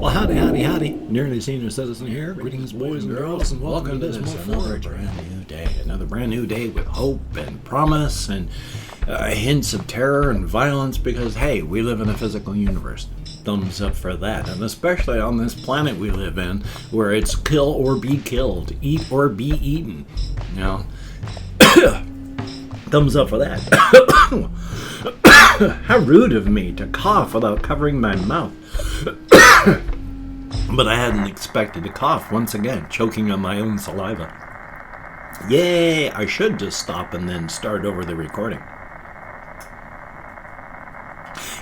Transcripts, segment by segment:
Well, howdy, howdy, howdy. Nearly Senior Citizen here. Greetings, boys and girls, and welcome to this another brand new day. Another brand new day with hope and promise and hints of terror and violence because, hey, we live in a physical universe. Thumbs up for that. And especially on this planet we live in where it's kill or be killed, eat or be eaten. You know, thumbs up for that. How rude of me to cough without covering my mouth. But I hadn't expected to cough once again, choking on my own saliva. Yay! I should just stop and then start over the recording.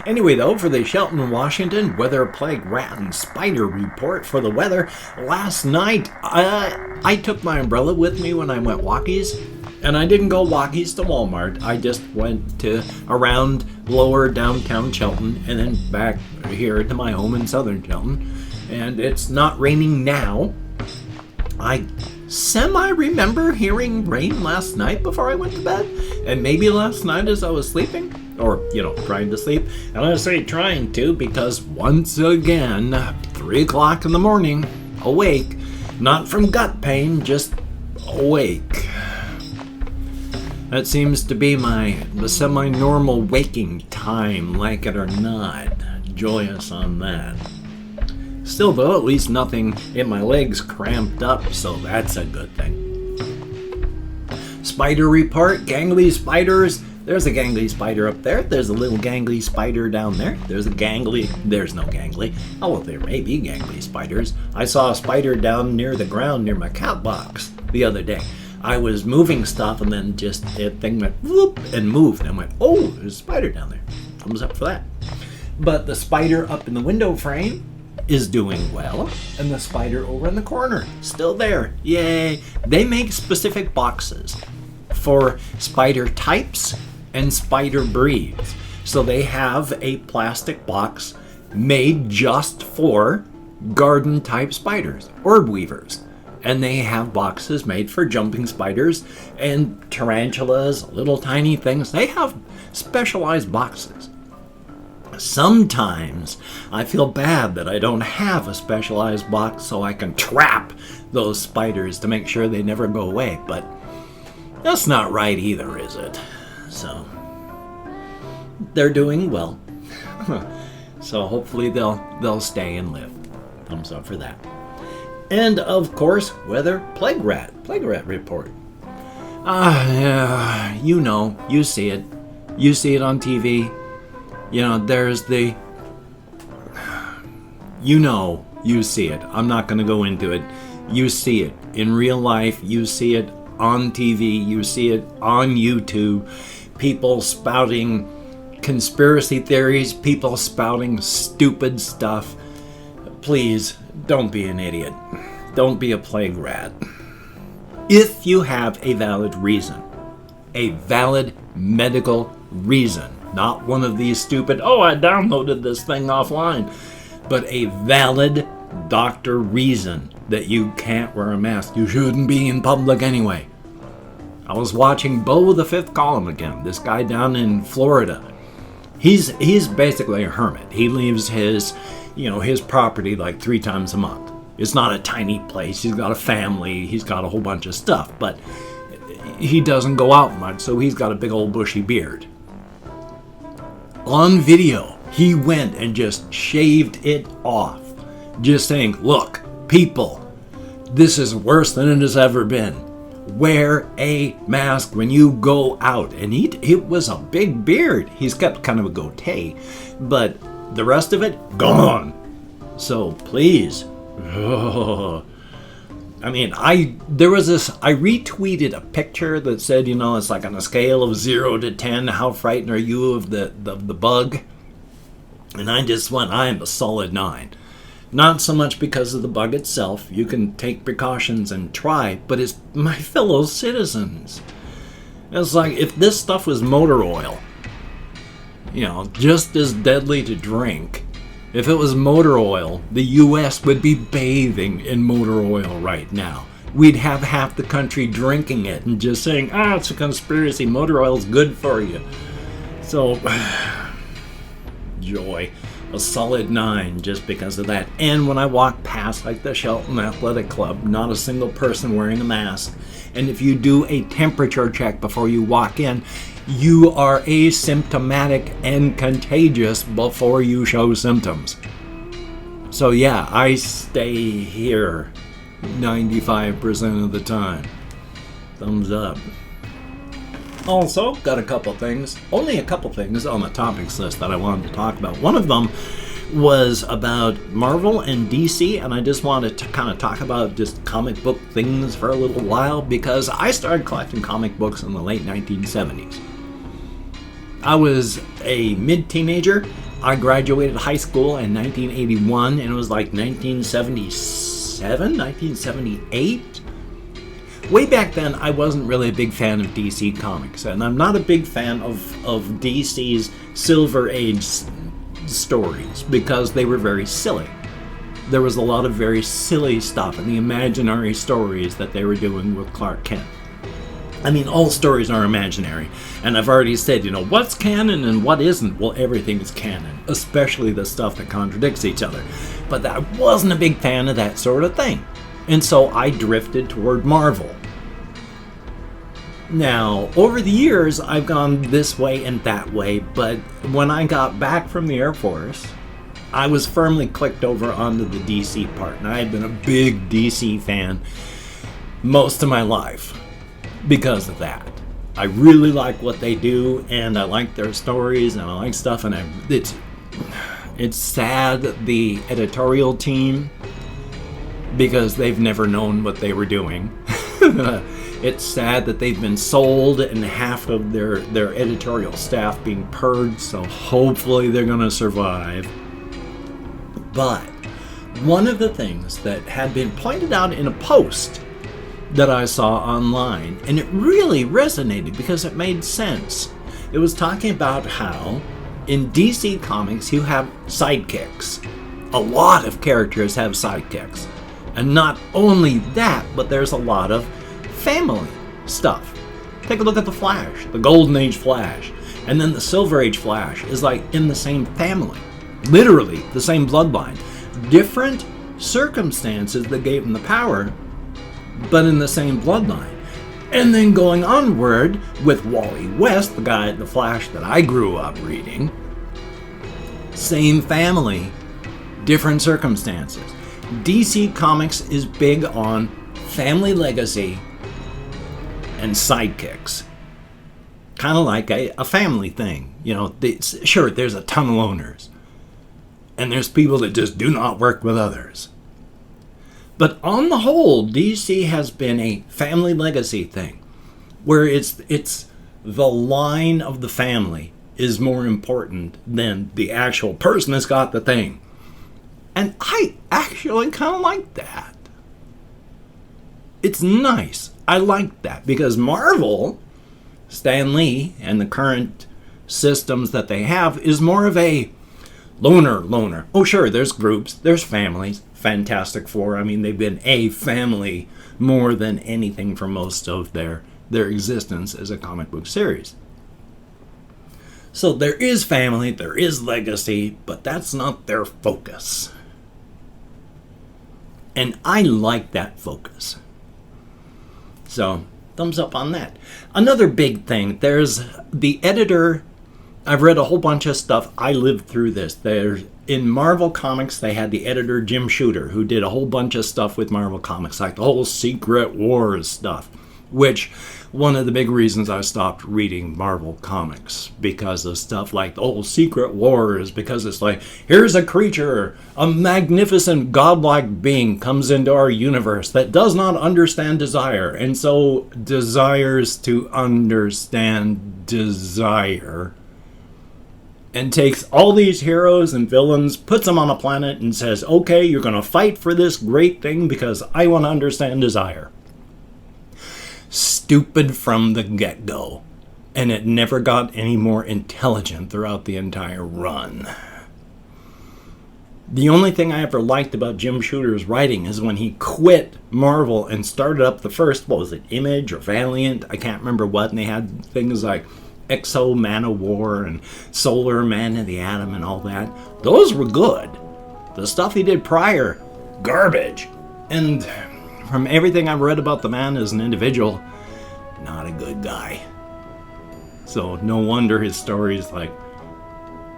Anyway, though, for the Shelton, Washington weather plague rat and spider report for the weather, last night I took my umbrella with me when I went walkies. And I didn't go walkies to Walmart. I just went to around lower downtown Shelton and then back here to my home in southern Shelton. And it's not raining now. I semi-remember hearing rain last night before I went to bed. And maybe last night as I was sleeping. Or, you know, trying to sleep. And I say trying to because once again, 3 o'clock in the morning, awake. Not from gut pain, just awake. That seems to be the semi-normal waking time, like it or not. Joyous on that. Still though, at least nothing in my legs cramped up, so that's a good thing. Spider report, gangly spiders. There's a gangly spider up there. There's a little gangly spider down there. There's no gangly. Oh, well, there may be gangly spiders. I saw a spider down near the ground near my cat box the other day. I was moving stuff and then just a thing went whoop and moved and went, oh, there's a spider down there. Thumbs up for that. But the spider up in the window frame is doing well, and the spider over in the corner still there. Yay! They make specific boxes for spider types and spider breeds. So they have a plastic box made just for garden type spiders, orb weavers. And they have boxes made for jumping spiders and tarantulas, little tiny things. They have specialized boxes. Sometimes I feel bad that I don't have a specialized box so I can trap those spiders to make sure they never go away. But that's not right either, is it? So they're doing well. So hopefully they'll stay and live. Thumbs up for that. And, of course, weather plague rat report. You know, you see it. You see it on TV. You know, there's the... you see it. I'm not going to go into it. You see it. In real life, you see it on TV. You see it on YouTube. People spouting conspiracy theories. People spouting stupid stuff. Please, don't be an idiot. Don't be a plague rat. If you have a valid reason, a valid medical reason, not one of these stupid, oh, I downloaded this thing offline, but a valid doctor reason that you can't wear a mask. You shouldn't be in public anyway. I was watching Bo the Fifth Column again, this guy down in Florida. He's basically a hermit. He leaves his property like 3 times a month. It's not a tiny place. He's got a family. He's got a whole bunch of stuff, but he doesn't go out much, so he's got a big old bushy beard. On video, he went and just shaved it off, just saying, look, people, this is worse than it has ever been. Wear a mask when you go out. And it was a big beard. He's got kind of a goatee, but the rest of it, gone. So please. I mean, I retweeted a picture that said, you know, it's like on a scale of 0 to 10, how frightened are you of the bug? And I just went, I am a solid 9. Not so much because of the bug itself. You can take precautions and try, but it's my fellow citizens. It's like if this stuff was motor oil, you know, just as deadly to drink. If it was motor oil, the U.S. would be bathing in motor oil right now. We'd have half the country drinking it and just saying, it's a conspiracy, motor oil's good for you. So, joy. a solid 9 just because of that. And when I walk past like the Shelton Athletic Club, not a single person wearing a mask. And if you do a temperature check before you walk in, you are asymptomatic and contagious before you show symptoms. So yeah, I stay here 95% of the time. Thumbs up. Also, got only a couple things on the topics list that I wanted to talk about. One of them was about Marvel and DC, and I just wanted to kind of talk about just comic book things for a little while because I started collecting comic books in the late 1970s. I was a mid-teenager. I graduated high school in 1981, and it was like 1977, 1978. Way back then, I wasn't really a big fan of DC Comics, and I'm not a big fan of DC's Silver Age stories because they were very silly. There was a lot of very silly stuff in the imaginary stories that they were doing with Clark Kent. I mean, all stories are imaginary, and I've already said, what's canon and what isn't? Well, everything is canon, especially the stuff that contradicts each other. But I wasn't a big fan of that sort of thing, and so I drifted toward Marvel. Now, over the years, I've gone this way and that way, but when I got back from the Air Force, I was firmly clicked over onto the DC part, and I had been a big DC fan most of my life because of that. I really like what they do, and I like their stories, and I like stuff, and it's sad, the editorial team, because they've never known what they were doing. It's sad that they've been sold and half of their editorial staff being purged, so hopefully they're going to survive. But one of the things that had been pointed out in a post that I saw online, and it really resonated because it made sense. It was talking about how in DC Comics you have sidekicks. A lot of characters have sidekicks. And not only that, but there's a lot of family stuff. Take a look at the Flash, the Golden Age Flash, and then the Silver Age Flash is like in the same family, literally the same bloodline. Different circumstances that gave him the power, but in the same bloodline. And then going onward with Wally West, the Flash that I grew up reading, same family, different circumstances. DC Comics is big on family legacy and sidekicks. Kind of like a family thing. Sure, there's a ton of loners. And there's people that just do not work with others. But on the whole, DC has been a family legacy thing. Where it's the line of the family is more important than the actual person that's got the thing. And I actually kind of like that. It's nice. I like that because Marvel, Stan Lee, and the current systems that they have is more of a loner. Oh, sure, there's groups, there's families. Fantastic Four, I mean, they've been a family more than anything for most of their existence as a comic book series. So there is family, there is legacy, but that's not their focus. And I like that focus. So, thumbs up on that. Another big thing, there's the editor. I've read a whole bunch of stuff. I lived through this. In Marvel Comics, they had the editor Jim Shooter, who did a whole bunch of stuff with Marvel Comics, like the whole Secret Wars stuff, which one of the big reasons I stopped reading Marvel Comics, because of stuff like the whole Secret Wars, because it's like, here's a creature, a magnificent godlike being comes into our universe that does not understand desire, and so desires to understand desire, and takes all these heroes and villains, puts them on a planet, and says, okay, you're going to fight for this great thing because I want to understand desire. Stupid from the get-go. And it never got any more intelligent throughout the entire run. The only thing I ever liked about Jim Shooter's writing is when he quit Marvel and started up the first, Image or Valiant? I can't remember what, and they had things like Exo Man of War and Solar Man of the Atom and all that. Those were good. The stuff he did prior, garbage. And from everything I've read about the man as an individual, not a good guy. So no wonder his story is like,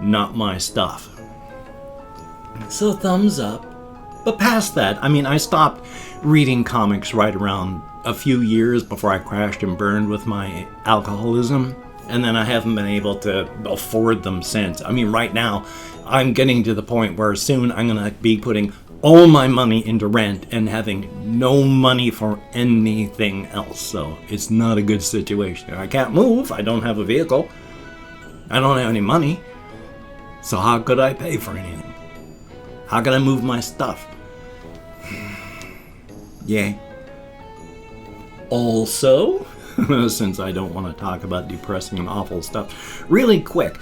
not my stuff. So thumbs up. But past that, I mean, I stopped reading comics right around a few years before I crashed and burned with my alcoholism. And then I haven't been able to afford them since. I mean, right now, I'm getting to the point where soon I'm going to be putting all my money into rent and having no money for anything else. So it's not a good situation. I can't move. I don't have a vehicle. I don't have any money. So how could I pay for anything? How can I move my stuff? Yay. Also, since I don't want to talk about depressing and awful stuff, really quick,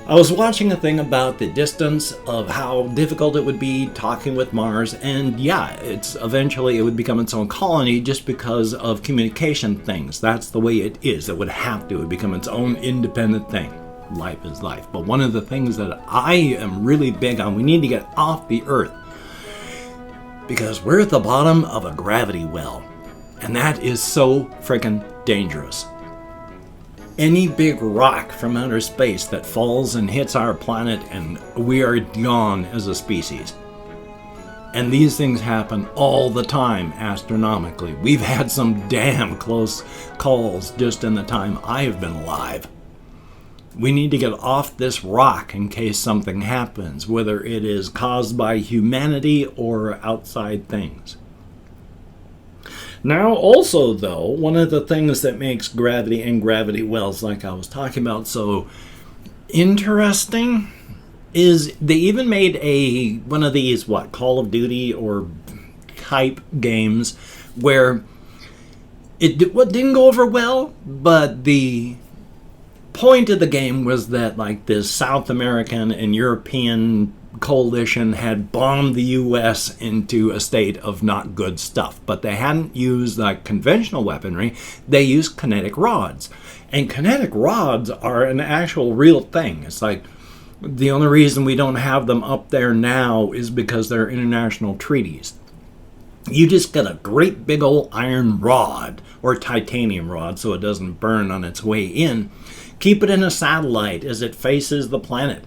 I was watching a thing about the distance of how difficult it would be talking with Mars, and yeah, eventually it would become its own colony just because of communication things. That's the way it is. It would have to. It would become its own independent thing. Life is life. But one of the things that I am really big on, we need to get off the Earth, because we're at the bottom of a gravity well, and that is so freaking dangerous. Any big rock from outer space that falls and hits our planet, and we are gone as a species. And these things happen all the time, astronomically. We've had some damn close calls just in the time I've been alive. We need to get off this rock in case something happens, whether it is caused by humanity or outside things. Now, also, though, one of the things that makes gravity and gravity wells, like I was talking about, so interesting is they even made one of these, Call of Duty or type games where it didn't go over well, but the point of the game was that this South American and European coalition had bombed the U.S. into a state of not good stuff, but they hadn't used conventional weaponry. They used kinetic rods, and kinetic rods are an actual real thing. It's the only reason we don't have them up there now is because they're international treaties. You just get a great big old iron rod or titanium rod so it doesn't burn on its way in. Keep it in a satellite as it faces the planet.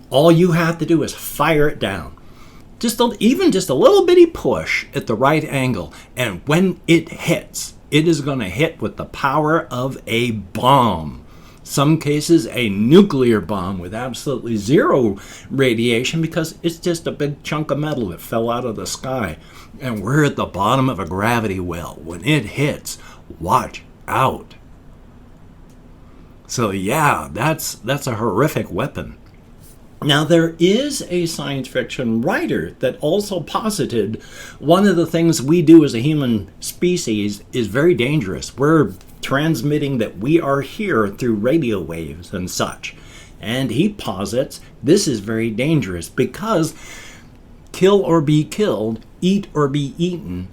All you have to do is fire it down. Even just a little bitty push at the right angle. And when it hits, it is going to hit with the power of a bomb. Some cases, a nuclear bomb with absolutely zero radiation because it's just a big chunk of metal that fell out of the sky. And we're at the bottom of a gravity well. When it hits, watch out. So yeah, that's a horrific weapon. Now, there is a science fiction writer that also posited one of the things we do as a human species is very dangerous. We're transmitting that we are here through radio waves and such. And he posits this is very dangerous because kill or be killed, eat or be eaten,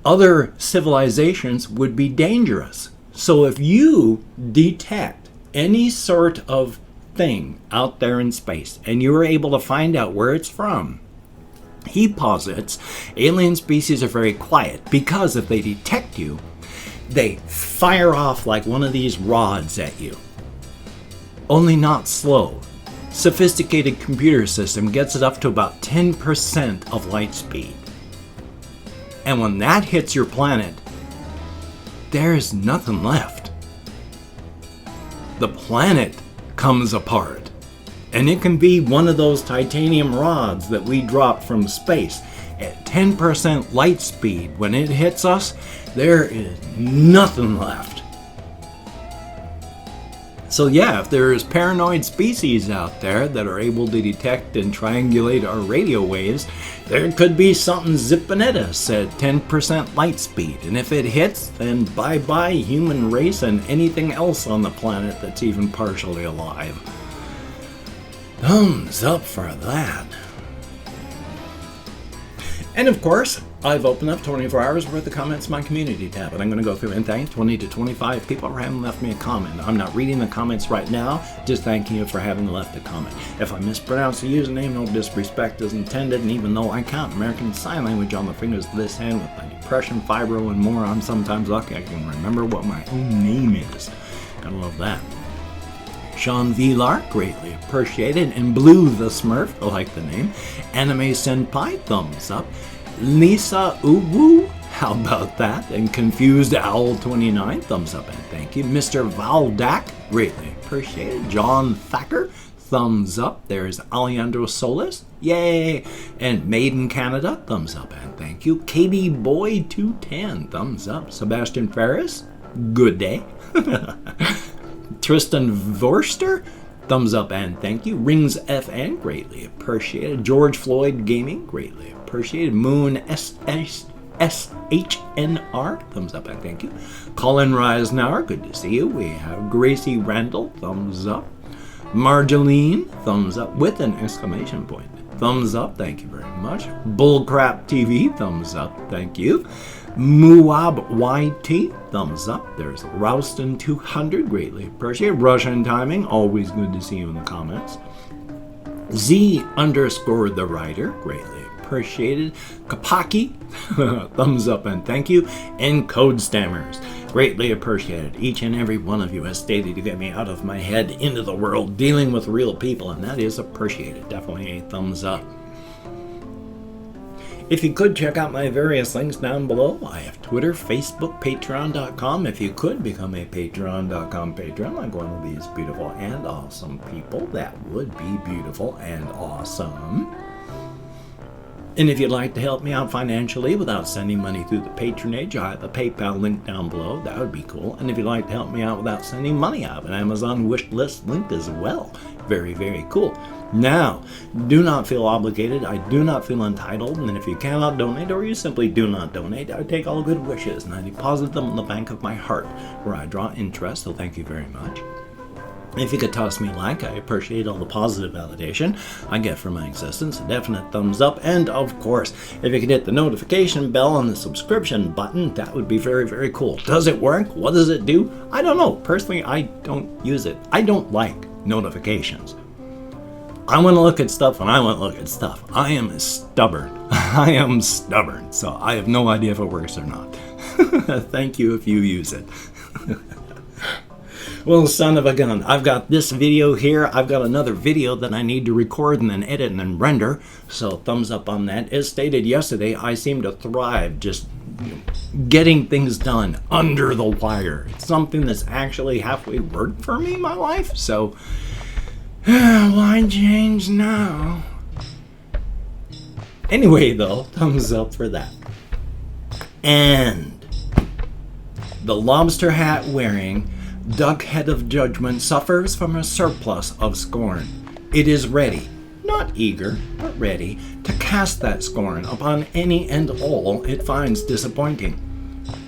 other civilizations would be dangerous. So if you detect any sort of thing out there in space and you are able to find out where it's from, he posits alien species are very quiet because if they detect you, they fire off like one of these rods at you. Only not slow. Sophisticated computer system gets it up to about 10% of light speed. And when that hits your planet, there's nothing left. The planet comes apart. And it can be one of those titanium rods that we drop from space. At 10% light speed, when it hits us, there is nothing left. So yeah, if there's paranoid species out there that are able to detect and triangulate our radio waves, there could be something zipping at us at 10% light speed. And if it hits, then bye-bye human race and anything else on the planet that's even partially alive. Thumbs up for that. And of course, I've opened up 24 hours worth of comments in my community tab, and I'm going to go through and thank 20 to 25 people who haven't left me a comment. I'm not reading the comments right now, just thanking you for having left a comment. If I mispronounce the username, no disrespect is intended, and even though I count American Sign Language on the fingers of this hand with my depression, fibro, and more, I'm sometimes lucky I can remember what my own name is. Gotta love that. Sean Villar, greatly appreciated, and Blue the Smurf, I like the name. Anime Senpai, thumbs up. Lisa Uwu, how about that? And Confused Owl 29, thumbs up and thank you. Mr. Valdak, greatly appreciated. John Thacker, thumbs up. There's Alejandro Solis, yay. And Maiden Canada, thumbs up and thank you. KB Boy 210, thumbs up. Sebastian Ferris, good day. Tristan Vorster, thumbs up and thank you. Rings FN, greatly appreciated. George Floyd Gaming, greatly appreciated. Moon SHNR, thumbs up and thank you. Colin Reisnauer, good to see you. We have Gracie Randall, thumbs up. Marjolaine, thumbs up with an exclamation point. Thumbs up, thank you very much. Bullcrap TV, thumbs up, thank you. Muab YT, thumbs up. There's Rouston 200, greatly appreciated. Russian Timing, always good to see you in the comments. Z_the writer, greatly appreciated. Kapaki, thumbs up and thank you. And Code Stammers, greatly appreciated. Each and every one of you has stated to get me out of my head into the world, dealing with real people, and that is appreciated. Definitely a thumbs up. If you could, check out my various links down below. I have Twitter, Facebook, Patreon.com. If you could become a Patreon.com patron like one of these beautiful and awesome people, that would be beautiful and awesome. And if you'd like to help me out financially without sending money through the patronage, I have a PayPal link down below. That would be cool. And if you'd like to help me out without sending money, I have an Amazon wish list link as well. Very, very cool. Now, do not feel obligated. I do not feel entitled. And if you cannot donate or you simply do not donate, I take all good wishes and I deposit them in the bank of my heart where I draw interest. So thank you very much. If you could toss me a like, I appreciate all the positive validation I get from my existence, a definite thumbs up, and of course, if you could hit the notification bell and the subscription button, that would be very, very cool. Does it work? What does it do? I don't know. Personally, I don't use it. I don't like notifications. I want to look at stuff when I want to look at stuff. I am stubborn. I am stubborn, so I have no idea if it works or not. Thank you if you use it. Well, son of a gun, I've got this video here. I've got another video that I need to record and then edit and then render. So thumbs up on that. As stated yesterday, I seem to thrive just getting things done under the wire. It's something that's actually halfway worked for me in my life. So why change now? Anyway, though, thumbs up for that. And the lobster hat wearing duck head of judgment suffers from a surplus of scorn. It is ready, not eager, but ready, to cast that scorn upon any and all it finds disappointing.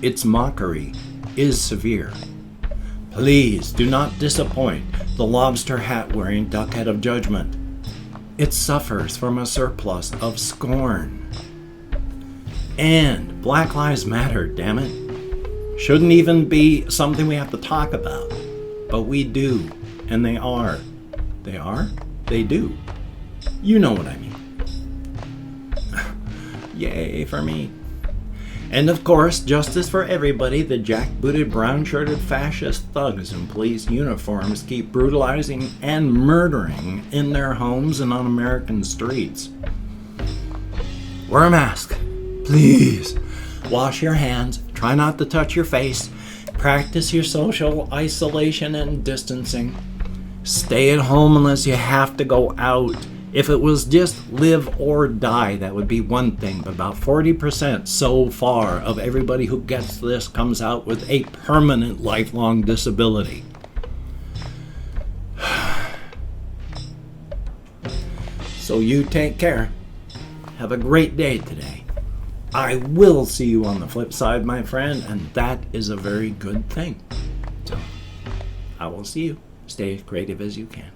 Its mockery is severe. Please do not disappoint the lobster hat wearing duck head of judgment. It suffers from a surplus of scorn. And Black Lives Matter, damn it. Shouldn't even be something we have to talk about. But we do. And they are. They are? They do. You know what I mean. Yay for me. And of course, justice for everybody. The jackbooted, brown-shirted fascist thugs in police uniforms keep brutalizing and murdering in their homes and on American streets. Wear a mask. Please. Wash your hands. Try not to touch your face. Practice your social isolation and distancing. Stay at home unless you have to go out. If it was just live or die, that would be one thing. But about 40% so far of everybody who gets this comes out with a permanent lifelong disability. So you take care. Have a great day today. I will see you on the flip side, my friend, and that is a very good thing. So, I will see you. Stay as creative as you can.